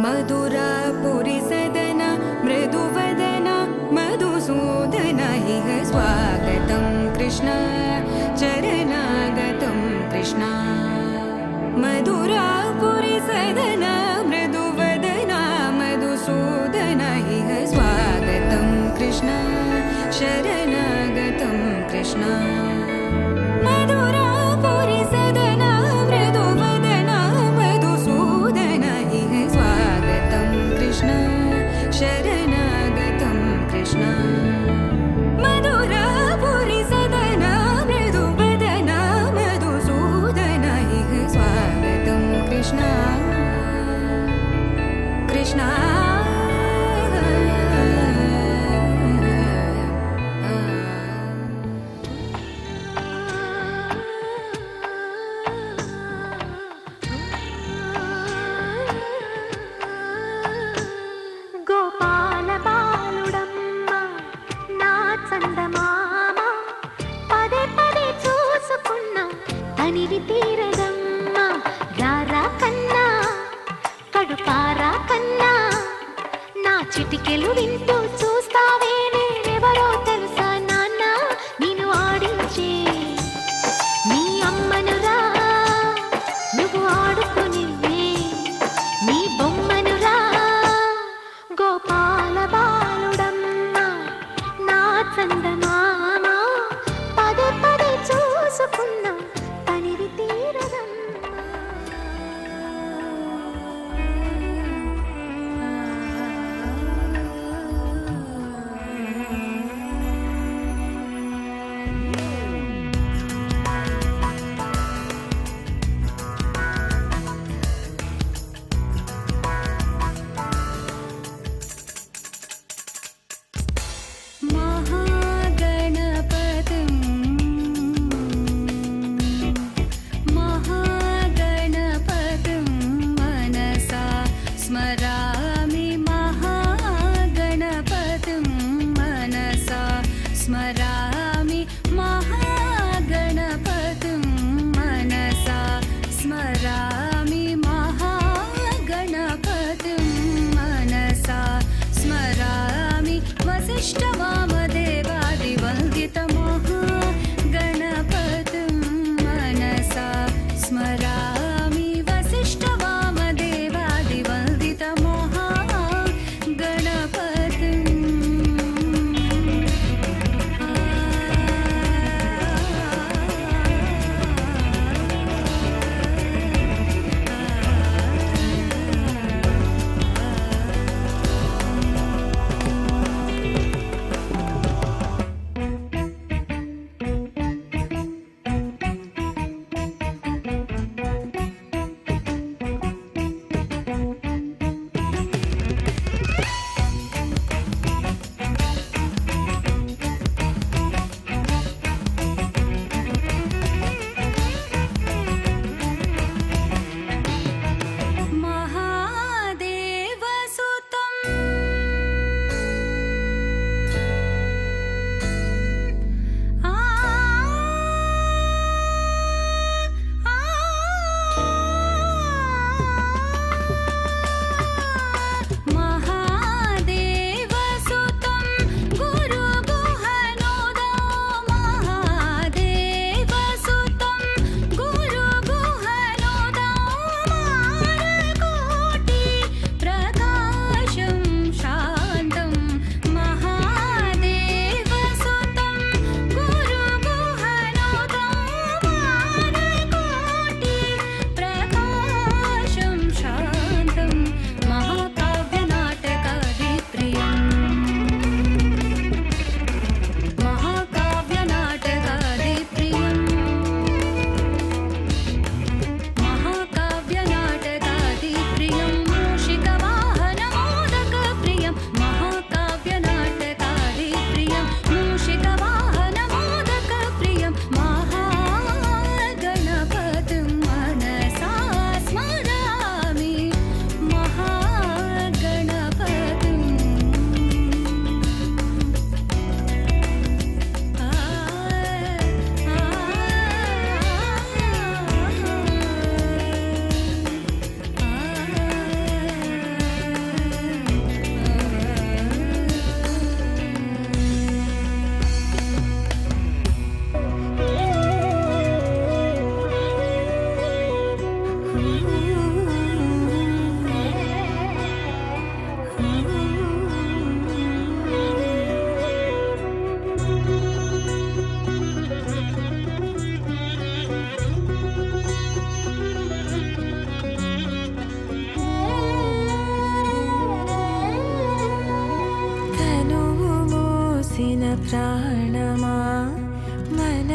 मधुरापुरी सदन मृदुवदन मधुसूदन इह स्वागतं कृष्ण चरणागतं कृष्ण मधुरापुरी सदन मृदुवदन मधुसूदन इह स्वागतं कृष्ण शरणागतं कृष्ण मधुरापुरी सदन मृदुवदन मधुसूदन इह स्वागतं कृष्ण शरणागतं कृष्ण मधुरापुरी सदन मृदुवदन मधुसूदन इह स्वागतं कृष्ण कृष्ण గోపాల బాలుడమ్మ నా చందమామ పదే పదే చూసుకున్నా తనివి తీరదమ్మ రారా కన్నా కడుపారా కన్నా నా చిటికెలు వింటూ చూస్తావే నేనెవరో తెలుసా నాన్న నేను ఆడించే నీ అమ్మనురా నువ్వు ఆడుకునివే నీ బొమ్మనురా గోపాల బాలుడమ్మ నా చందమామ పదే పదే చూసుకున్నా తనివి తీరదమ్మ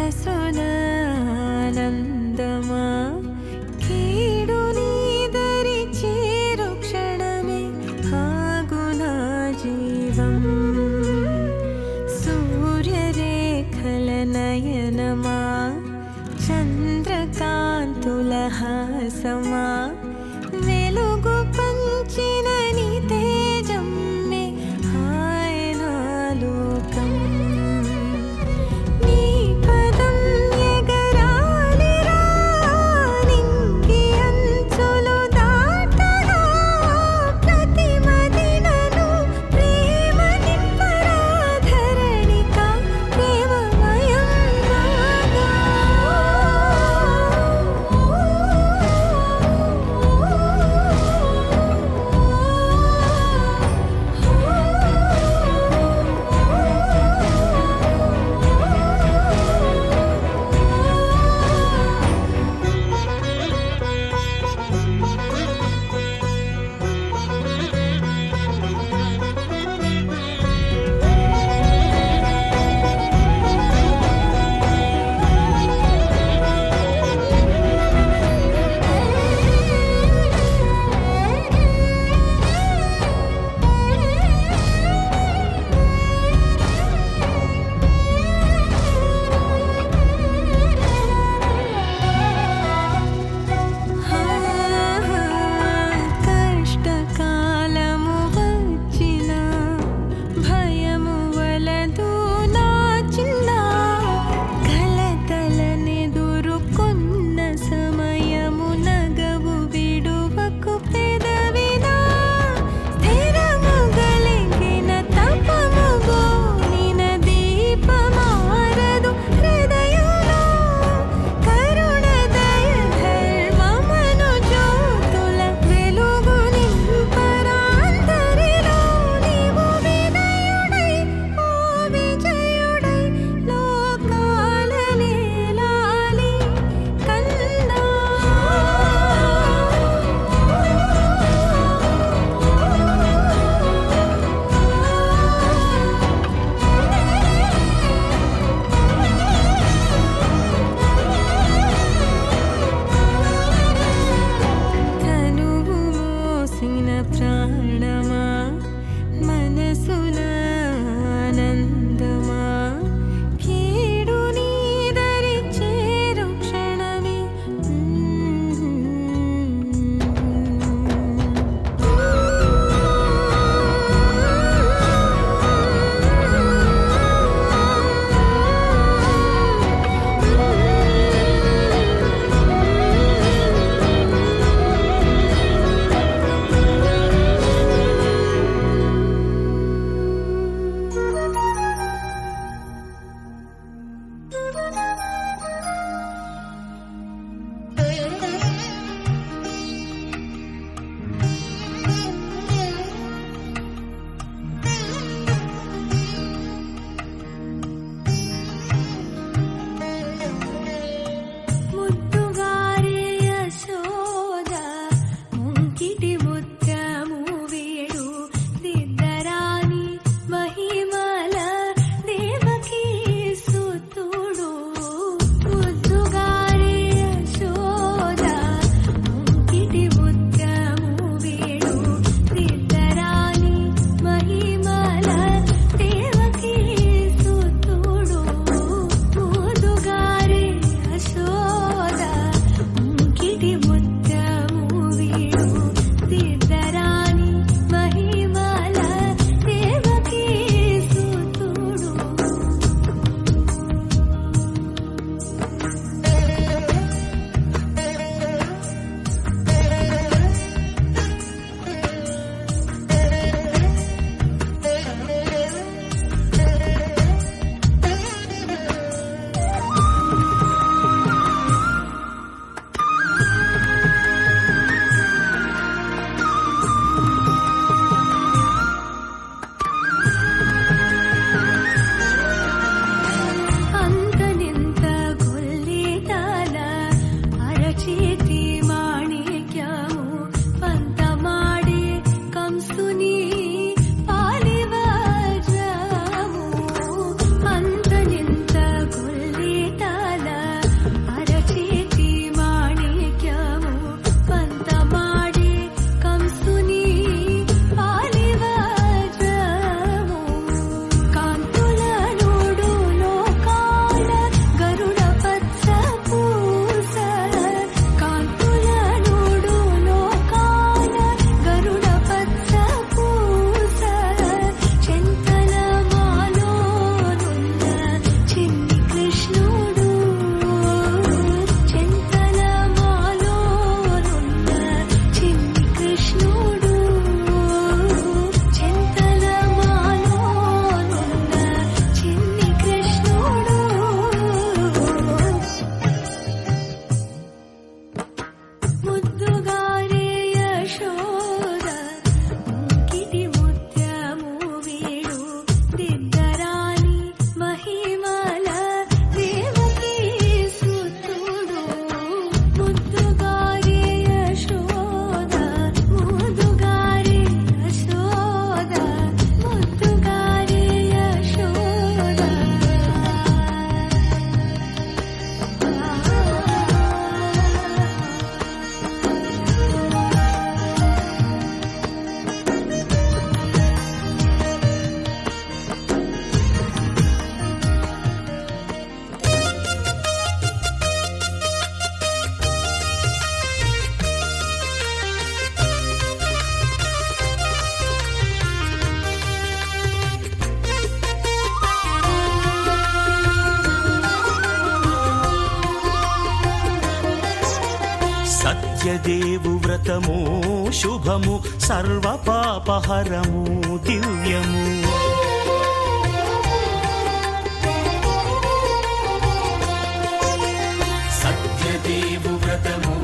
మనసున ఆనందమా కీడు నీదరి చేరు క్షణమే ఆగునా జీవం సూర్యరేఖల నయనమా చంద్రకాంతుల హాసమా వెలుగు పంచిన నీ తేజమ్మే ఆయనాలోకం నీ పదం ఎగరాలిరా నింగి అంచులు దాటగా ప్రతి మదినను ప్రేమ నింపరా ధరణిక ప్రేమమయం రాగా సత్యదేవు వ్రతము శుభము సర్వపాపహరము దివ్యము. సత్యదేవు వ్రతము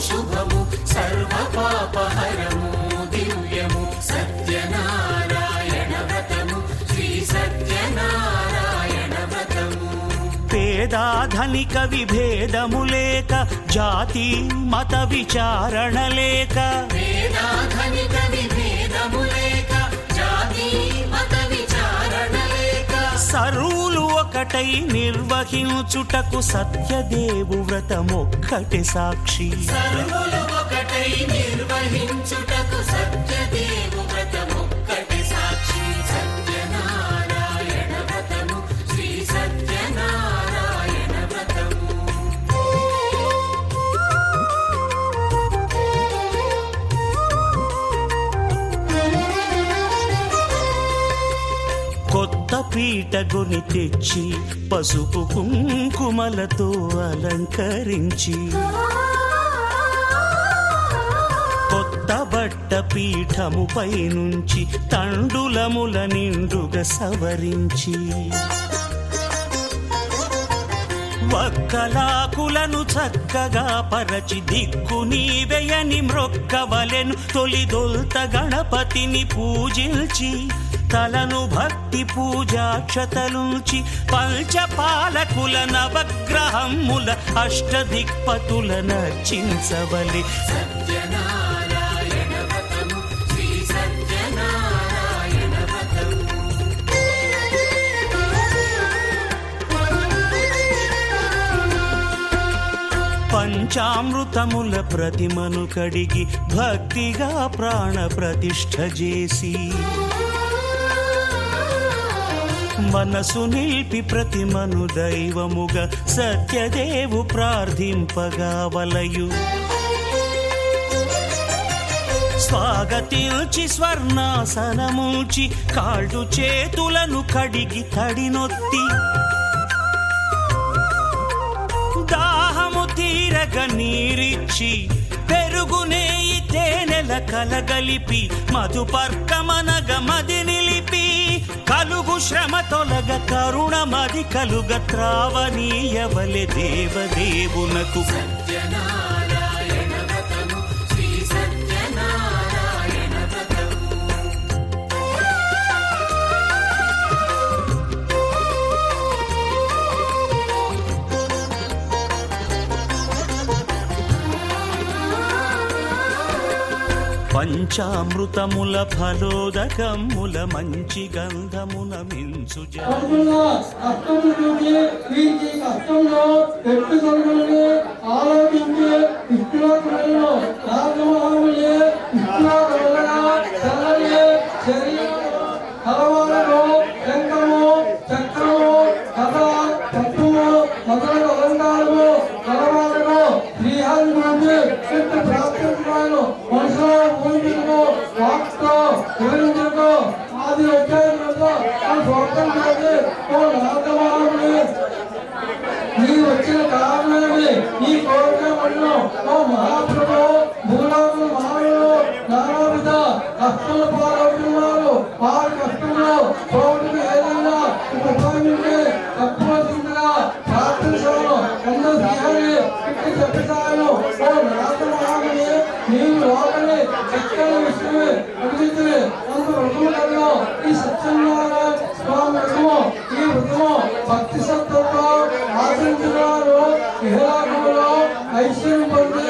శుభము సర్వపాపహరము దివ్యము. సత్యనారాయణ వ్రతము శ్రీ సత్యనారాయణ వ్రతము. పేదాధనిక విభేదము లేక జాతి మత విచారణ లేక. పేదాధనిక విభేదము లేక జాతి మత విచారణ లేక. సర్వులు ఒకటై నిర్వహించుటకు సత్యదేవు వ్రతమొక్కటి సాక్షి. సర్వులు ఒకటై నిర్వహించుటకు సత్యదేవు వ్రతమొక్కటి సాక్షి. సత్యనారాయణ వ్రతము శ్రీ సత్యనారాయణ వ్రతము. కొత్త పీటగొని తెచ్చి పసుపు కుంకుమలతో అలంకరించి. కొత్త బట్ట పీఠముపై నుంచి తండులముల నిండుగా సవరించి. వక్కలాకులను చక్కగా పరచి దిక్కు నీవెయని మ్రొక్కవలెను. తొలిదొల్త గణపతిని పూజించి తలను భక్తి పూజాక్షతలుంచి పంచపాలకుల నవగ్రహముల అష్టదిక్పతుల నర్చించవలె. సత్యనారాయణ వ్రతము శ్రీ సత్యనారాయణ వ్రతము. పంచామృతముల ప్రతిమను కడిగి భక్తిగా ప్రాణ ప్రతిష్ఠ చేసి. మనసు నిలిపి ప్రతిమను దైవముగా సత్యదేవు ప్రార్థింపగా వలయు. స్వాగతించి స్వర్ణాసనముంచి కాళ్ళు చేతులను కడిగి తడినొత్తి. దాహము తీరగ నీరిచ్చి పెరుగు నెయ్యి తేనెల కలగలిపి మధుపర్కమనగ మది నిలిపి. కలుగు శ్రమ తొలగ కరుణ మది కలుగ త్రావనీయవలె దేవదేవునకు. సత్యనారాయణ వ్రతము శ్రీ సత్యనారాయణ వ్రతము. పంచామృతముల ఫలోదకముల మంచి గంధమున మించు. వచ్చిన కారణమే ఈ కోరికలను ఓ మహాప్రభు భూలోకం మానవులు నానావిధ కష్టాలు పాల్గొంటున్నారు. వారి కష్టంలో చోటుకు ఏదైనా ఉపయోగించి తప్పవలసిందిగా ప్రార్థించాను. అందరూ శ్రీహరి ఇట్టి చెప్తాను. ఓ నాథ మహాముని నీవు లోపలి చక్కని విషయమే అడిగితే అంత వృతములలో ఈ సత్యనారాయణ స్వామి వ్రతము ఈ వృతము భక్తి సత్వంతో ఆచరించినారు. ఇహలాభంలో ఐశ్వర్యం పొంది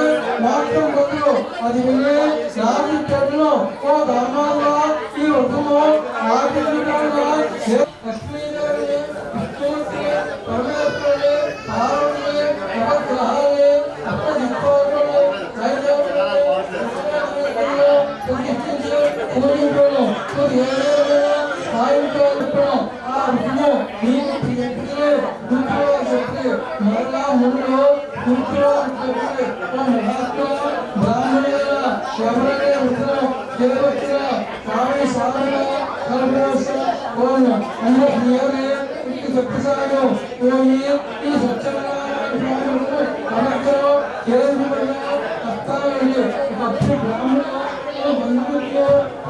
మాత్రం పొందు అది విని సాధించను. ఓ ధర్మాల్లో ఈ వృతము ఆచరించడంలో లక్ష్మీదేవి విష్ణుమూర్తి పరమేశ్వరుడి పార్వతి నవగ్రహాలు అష్టదిక్పాలకులు పూజించడం సాయంకాలం ఆ వృతము నీకు మరలా ముందు మహాత్మ బ్రాహ్మణుల శబరమే ఉత్తరం చేయవచ్చిన కాళీ సాధన చెప్పుసాను. ఈ సత్యనారాయణ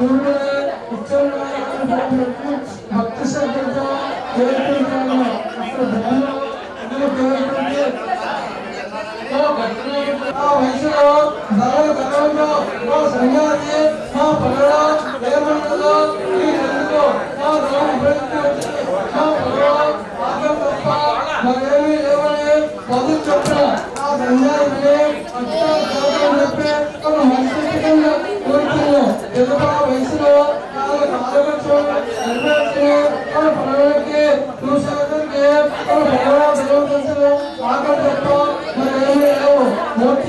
గురువులే ఉత్సవాలను భక్తి శ్రద్ధతో చేరుకుంటాను. అక్కడ ధ్యానం ఆ వయసులో గర్వంలో మా సంఘాన్ని మా పనుల ఏమన్నదో ఈ తెలుగులో మా ఆగం తప్ప మరేమీ లేవని పదులు చెప్పిన ఆ సంఘాన్ని చెప్పి మన మనసుగా కోరుతున్నాం. తెలుగు ఆ వయసులో ఆలోచన నెరవేర్చి మన పనులకి చూసేందుకు ఆగం తప్ప మరేమీ లేవు. మోక్ష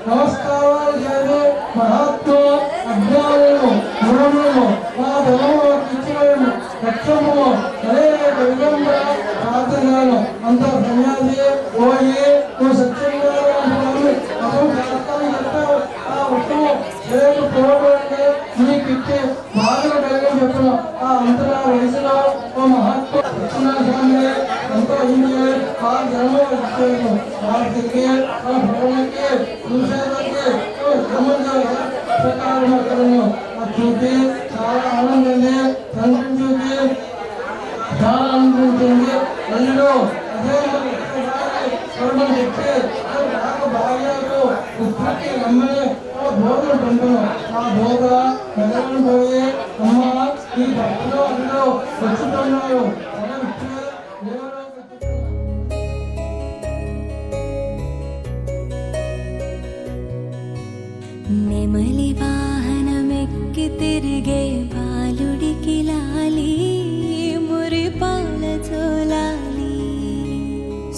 నమస్కారాలు చేసి మహాత్మ అజ్ఞానము గురువుము మా ధనము ఇచ్చినము లక్ష్యము అనేక విధంగా ప్రార్థనలు అంత సన్యాసి పోయి నువ్వు సత్యంగా అసలు శాస్త్రాన్ని చెప్పావు. ఆ ఉత్తమం రేపు పోవడానికి నీకు ఇచ్చి బాధలు కలిగి చెప్పిన ఆ అంతరా వయసులో ఓ మహాత్మ స్వామి ఎంతో అయింది. ఆ ధర్మం ఇచ్చాను వారికి ఆ భవనకి చూసేదానికి ప్రకారం అది చూసి చాలా ఆనందంగా తండ్రిని చూసి చాలా ఆనందించింది. తల్లిలో అదే స్వర్ణం చెప్పి నాకు భార్యకు ఉత్పత్తి నమ్మని బోధలు పంపును. ఆ బోధ మెదడును పోయి అమ్మ ఈ భక్తులు అందరూ వచ్చుతున్నాడు నెమలి వాహనమెక్కి తిరిగే బాలుడికి లాలి మురిపాల చోలాలి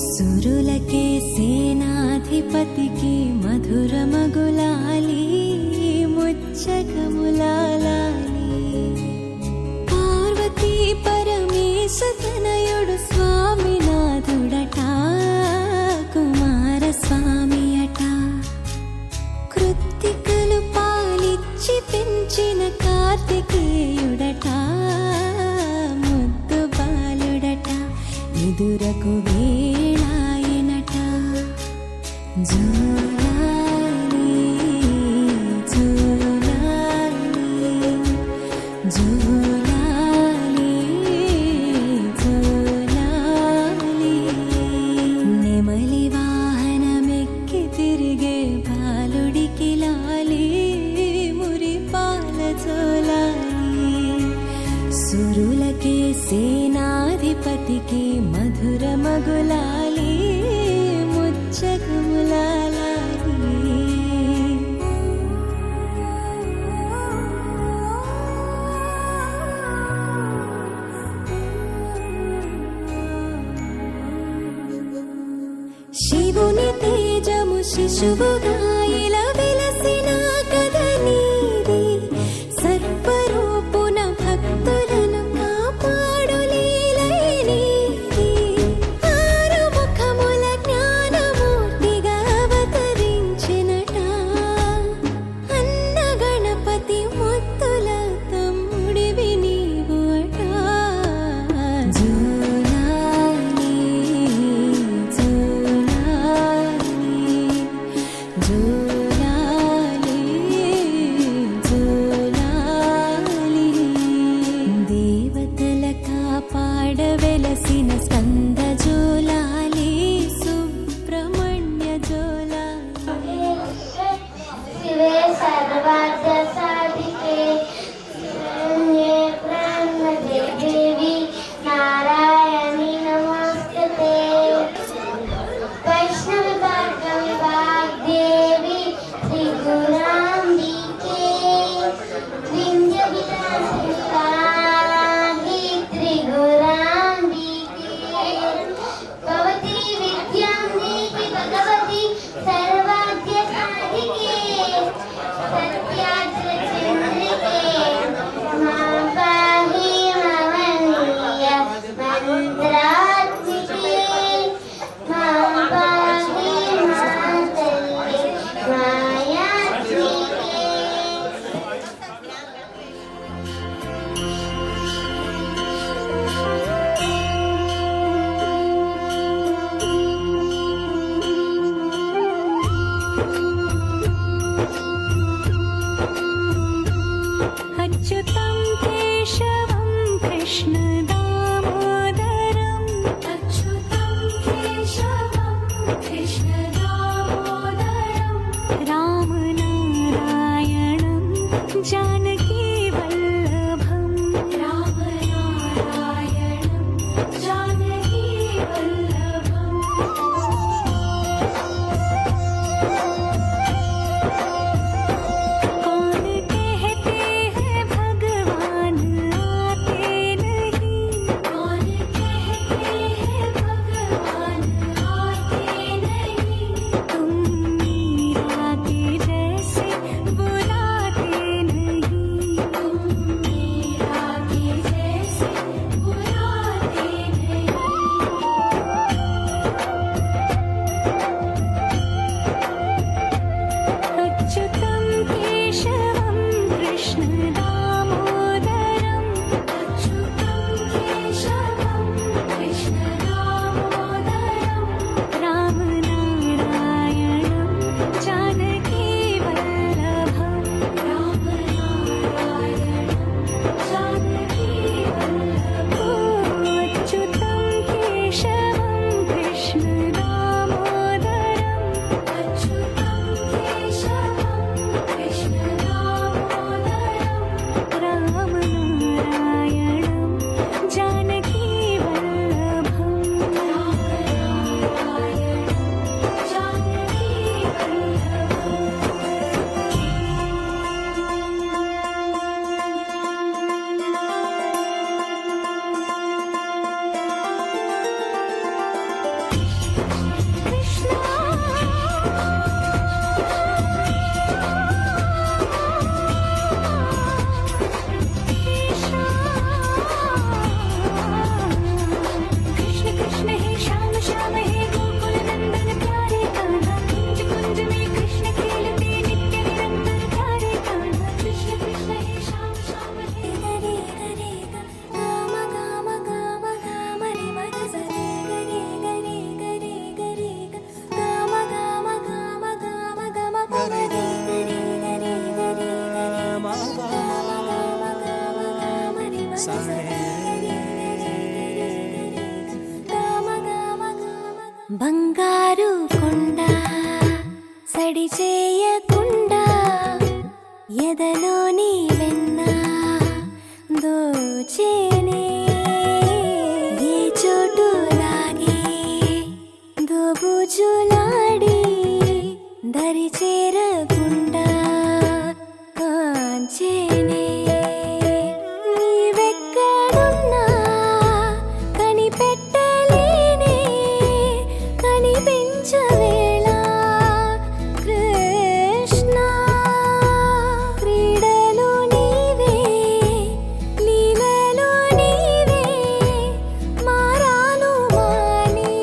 సురులకే సేనాధిపతికి మధుర మగులాలి ముచ్చకములాలి పార్వతీ పరమేశ తనయుడు స్వామినాథుడట కుమార స్వామి అట కృత్తికలు పాలిచ్చి పెంచిన కార్తికేయుడట ముద్దు బాలుడట ఎదురకు వేళాయనట జోలాలి జోలాలి జోలాలి జోలాలి నెమలి వాహనమెక్కి తిరిగే బాలుడికి లాలి మురిపాల చోలాలి సురులకే సేనాధిపతికి మధుర మగులాలి ముచ్చకములాలి శివుని తేజము శిశువుగా ఇలా వెలసిన కథ నీది సర్వరూపున భక్తులను కాపాడు లీలై నీది ఆరు ముఖముల జ్ఞానమూర్తిగా అవతరించినట అన్న గణపతి ముత్తుల తమ్ముడివి నీవు అట జోలాలి జోలాలి జో कृष्ण दामोदरम् अच्युतं केशवं कृष्ण दामोदरम् रामनारायणं जानकी वल्लभम् रामनारायणं जानकी वल्लभम् कौन कहते हैं भगवान आते नहीं कौन कहते हैं भगवान आते नहीं तुम मीरा के जैसे बुलाते नहीं तुम मीरा के जैसे बुलाते नहीं अच्युतं केशवं कृष्ण दामोदरम् अच्युतं केशवं कृष्ण दामोदरम् रामनारायणं जानकी वल्लभम् रामनारायणं जानकी वल्लभम् अच्युतं केशवं कृष्ण दामोदरम् अच्युतं केशवं कृष्ण दामोदरम् रामनारायणं जानकी वल्लभम् रामनारायणं जानकी कृष्ण कृष्ण हे श्याम श्याम हे गोकुल नंदन प्यारे कान्हा कुंज कुंज में कृष्ण खेलते नित्य निरंतर प्यारे कान्हा कृष्ण कृष्ण हे श्याम श्याम हे गरे गरे गाम गाम गाम गाम रे मग सरे गरे गरे गरे गरे गाम गाम गाम गाम गाम गरे गरे गरे गरे गाम गाम गाम गाम रे मग सरे బంగారు కొండ సడి చేయకుండా ఎదలోని వెన్న దోచేనే ఏ చోటు లాగే దోబుజులాడి దరి చేరకుండా కాంచేనే నీవెక్కడున్నా కనిపెట్టలేనే కనిపించవేళ కృష్ణ క్రీడలు నీవే లీలలు నీవే మారాలు మాని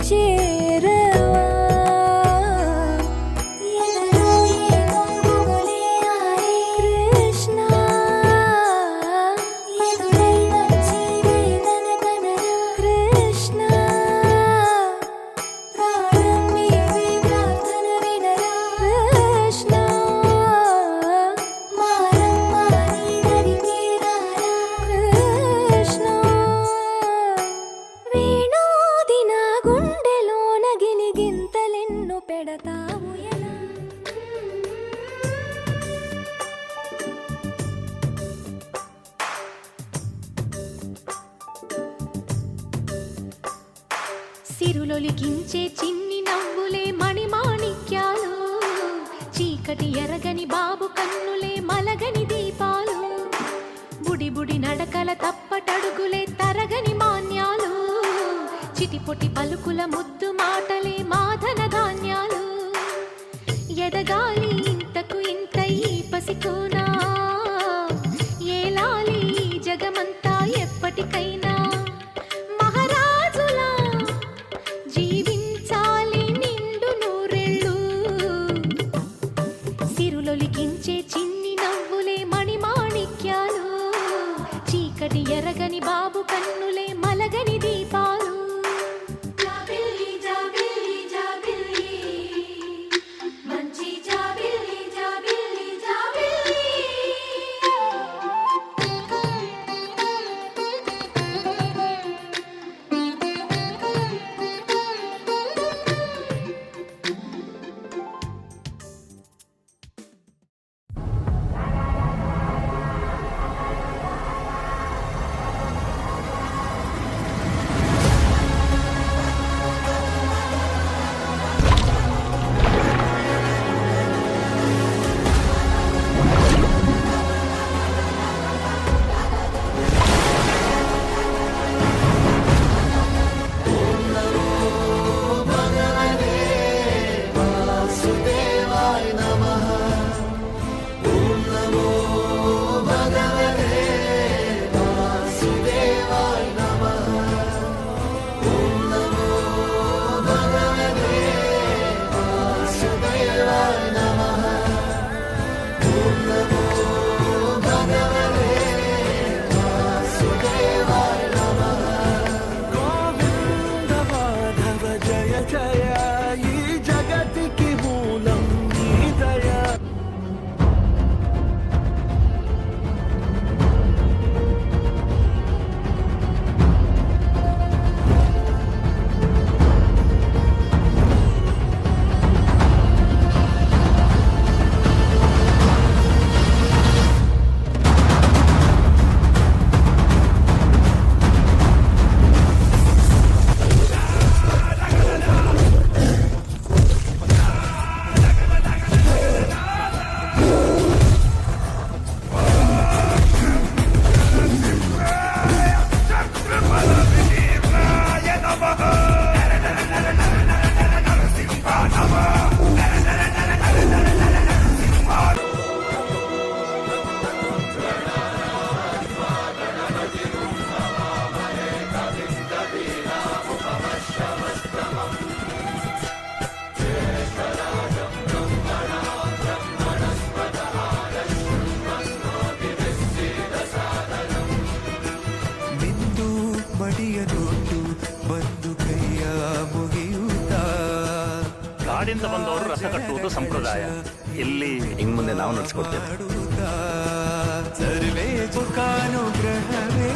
చేరవా ఎదలో ఏమో గుగులే ఆరే కృష్ణ ఎదురై వచ్చి వేదన కనరా కృష్ణ ప్రాణం నీవే ప్రార్థన వినరా కృష్ణ మారమ్మ నీ దరికి రారా కృష్ణ వేణోది నా గుండెలోన గిలిగింతలెన్నో పెడతావు ఎలా సిరులొలికించే చిన్ని నవ్వులే మణిమాణిక్యాలు చీకటి ఎరగని బాబు కన్నులే మలగని దీపాలు బుడి బుడి నడకల తప్పటడుగులే తరగని మాన్యాలు చిటిపొటి పలుకుల ముద్దు మాటలే మాధన ధాన్యాలు ఎదగాలి ఇంతకు ఇంత ఈ పసికోనా ఏలాలి ఈ జగమంతా ఎప్పటికైనా మహారాజులా జీవించాలి నిండు నూరెళ్ళు సిరులొలికించే చిన్ని నవ్వులే మణిమాణిక్యాలు చీకటి ఎరగని బాబు కన్నులే మలగని దీపాలు జాబిల్లి జాబిల్లి జాబిల్లి మంచి జాబిల్లి జాబిల్లి జాబిల్లి ಊರಿಂದ ಬಂದವರು ರಥ ಕಟ್ಟುವುದು ಸಂಪ್ರದಾಯ. ಇಲ್ಲಿ ಹಿಂಗ್ ಮುಂದೆ ನಾವು ನಡ್ಸ್ಕೊಡ್ತೇವೆ. ಸರ್ವೇಕಾನುಗ್ರಹವೇ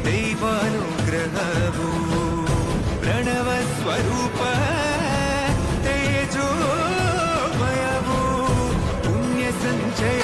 ದೈವಾನುಗ್ರಹವು ಪ್ರಣವ ಸ್ವರೂಪ ತೇಜೋಮಯವು ಪುಣ್ಯ ಸಂಚಯ.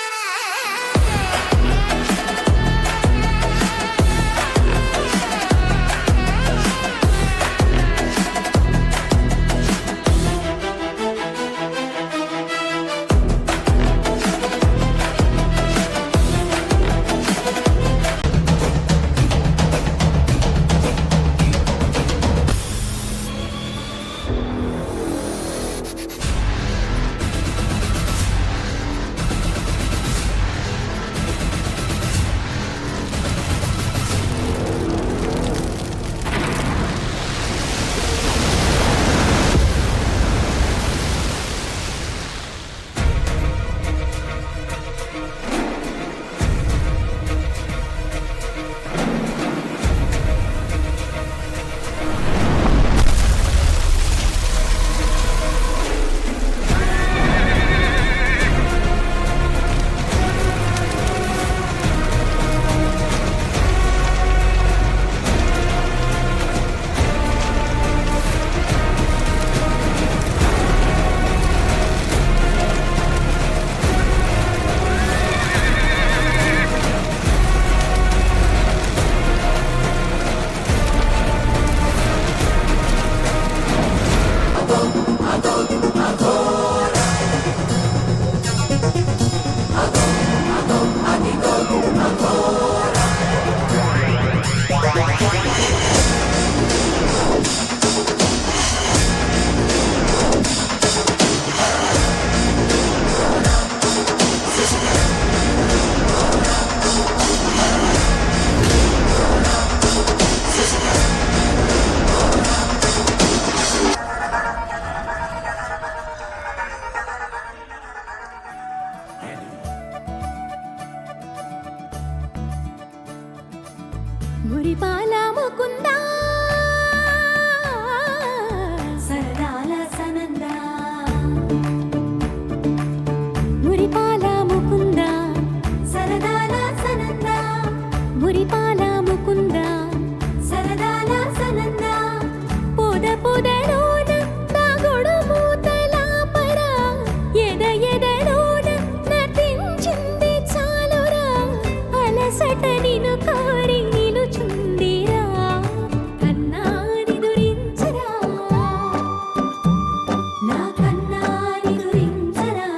మురిపాల ముకుంద సరదాల సనంద మురిపాల ముకుంద సరదాల సనంద మురిపాల ముకుంద సరదాల సనంద పొద పొదలోన తాగుడు మూతల పర ఎద ఎదలోన నటించింది చాలురా అలసట నిను కోరి నిలుచుందిరా కన్నాని దురించరా నా కన్నాని దురించరా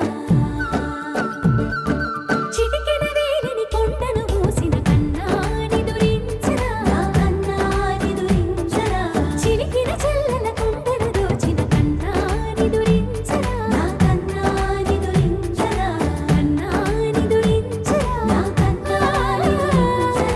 చిటికెన వేలిని కొండను మూసిన కన్నాని దురించరా నా కన్నాని దురించరా చిలికిన చెల్లెల కొండను దోచిన కన్నాని దురించరా నా కన్నాని దురించరా కన్నాని దురించరా నా కన్నాని దురించరా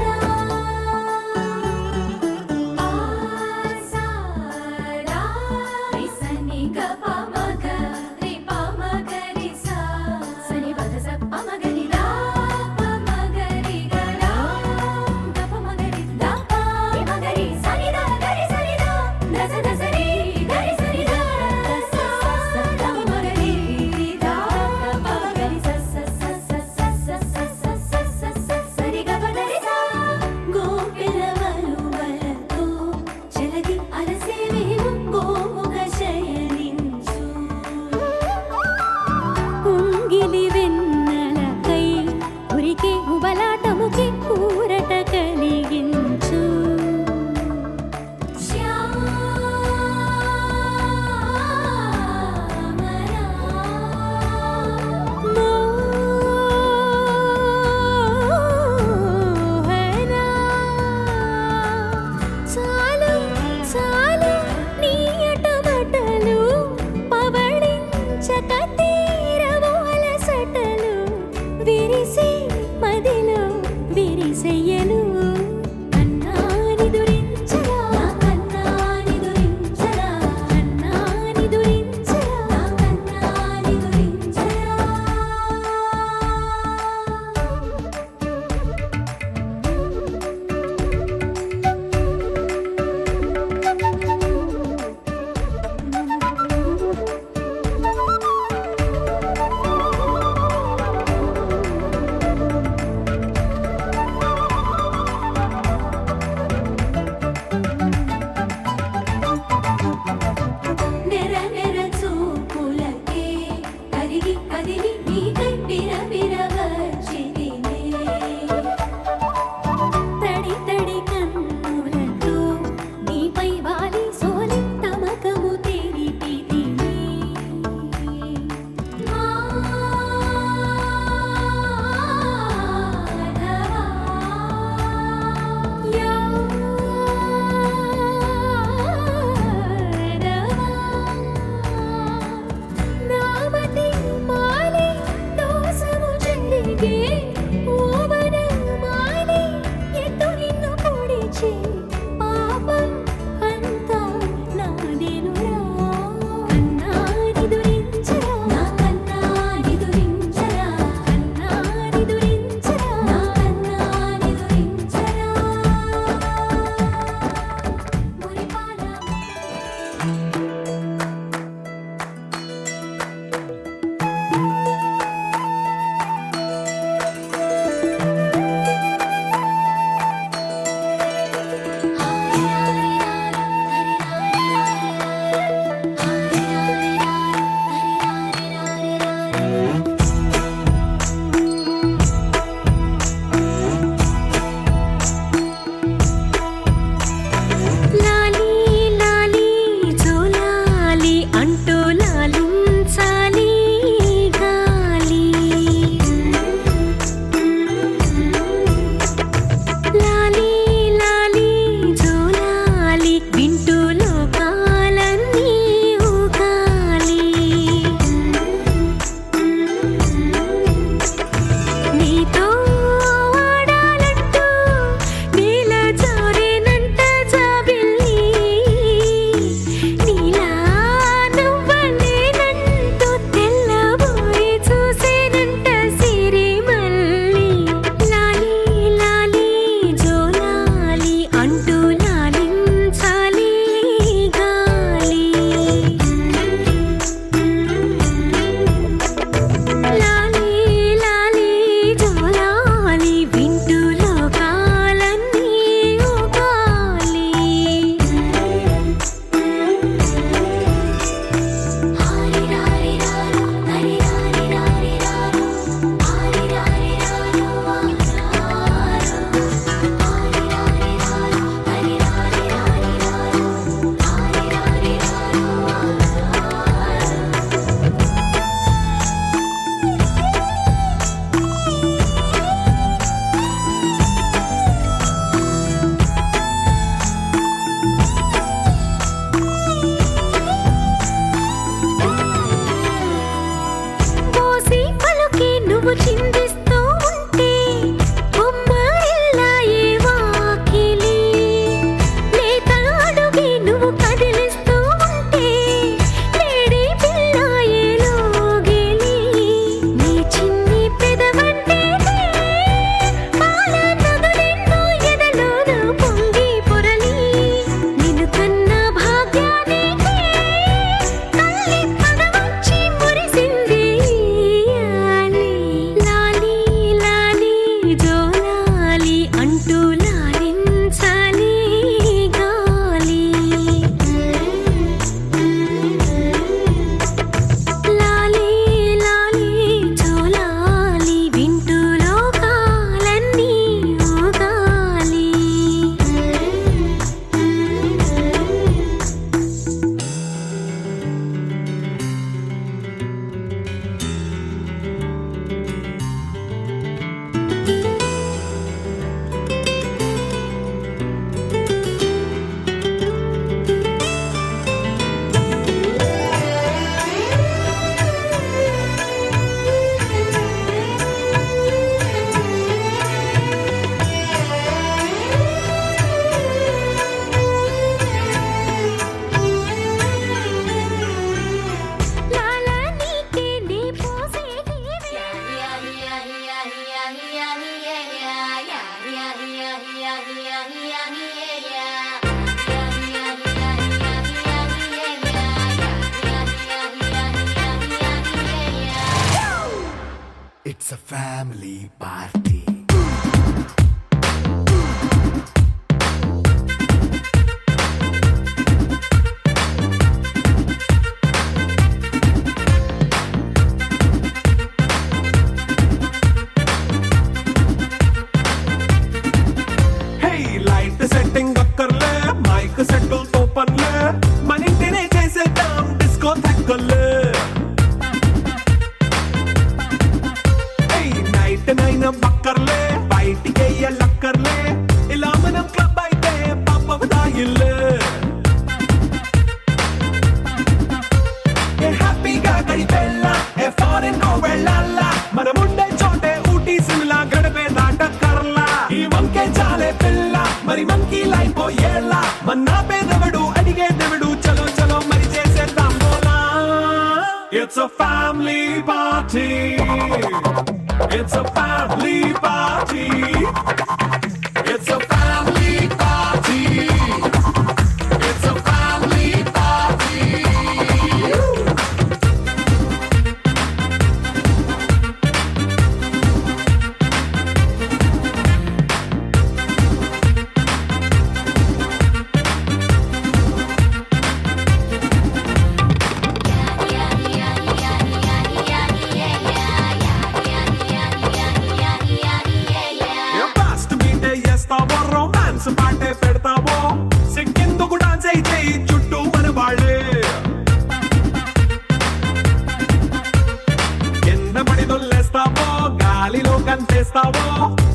అంటూ లాలించాలి గాలి లాలి లాలి చోలాలి వింటూ లోకాలన్నీ ఊగాలి లాలా నీకే నీ పోసే It's a family party. Hey, light setting అక్కర్లే మైక్ సెట్టుల్ తో పనులే మన ఇంటినే చేసేద్దాం డిస్కో థక్కర్లే నైట్ నైన్ బక్కర్లే బయటికి లక్కర్లే ఇలా మనం క్లబ్ అయితే పాపదాయిల్లే హ్యాపీగా గడిపెళ్ళ ఏ ఫారెన్ వెళ్ళాలా మనం ఉండే చోటే ఊటీ సిమ్లా గడిపే దాటక్కర్లా ఈ మంకే చాలే పిల్ల మరి మంకీ లైపోయేలా మన్నా పేదవడు అడిగేదెవడు చలో చలో మరి చేసేద్దాం బోలా It's a family party. It's a family party. It's a family party. It's a family party. Fast బీటే చేస్తావో రొమాన్స్ పాటే పెడతావో సిక్కిందుకు డాన్స్ అయి చేయి చుట్టూ మన వాళ్ళే కింద పడి దొల్లేస్తావో గాలిలో కంటేస్తావో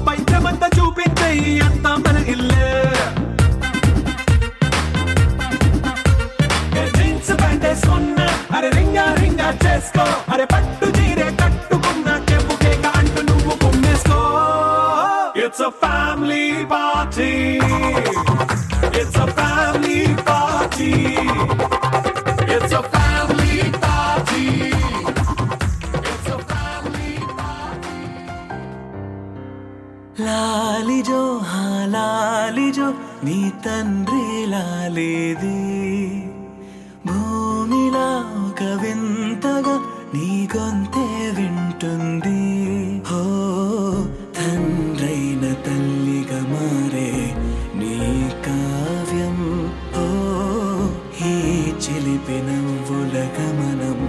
పైచమంతా చూపించేయి అంతా మన ఇల్లే జీన్స్ ప్యాంట్ వేసుకున్నా అరే రింగా రింగా చేసుకో అరే పట్టు చీరే కట్టుకున్నా చెప్పుకే అంటూ నువ్వు కుమ్మేసుకో It's a family party. It's a family party. It's a family party. It's a family party. లాలిజో లాలిజో నీ తండ్రి లాలేది భూమిలా ఒక వింతగా నీ గొంతే వింటుంది హో తండ్రైన తల్లిగా మారే నీ కావ్యం ఓ ఈ చిలిపి నవ్వుల గమనం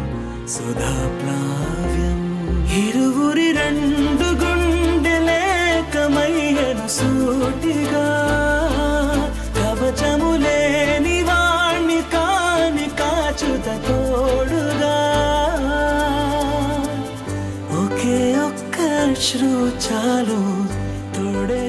సుధా ప్లావ్యం ఇరువురి రెండు గుండెలేకమయ్యను సూటిగా కవచములేని వాణ్ణి కాని కాచుత తోడుగా ఒకే ఒక్క అశ్రు చాలు తోడే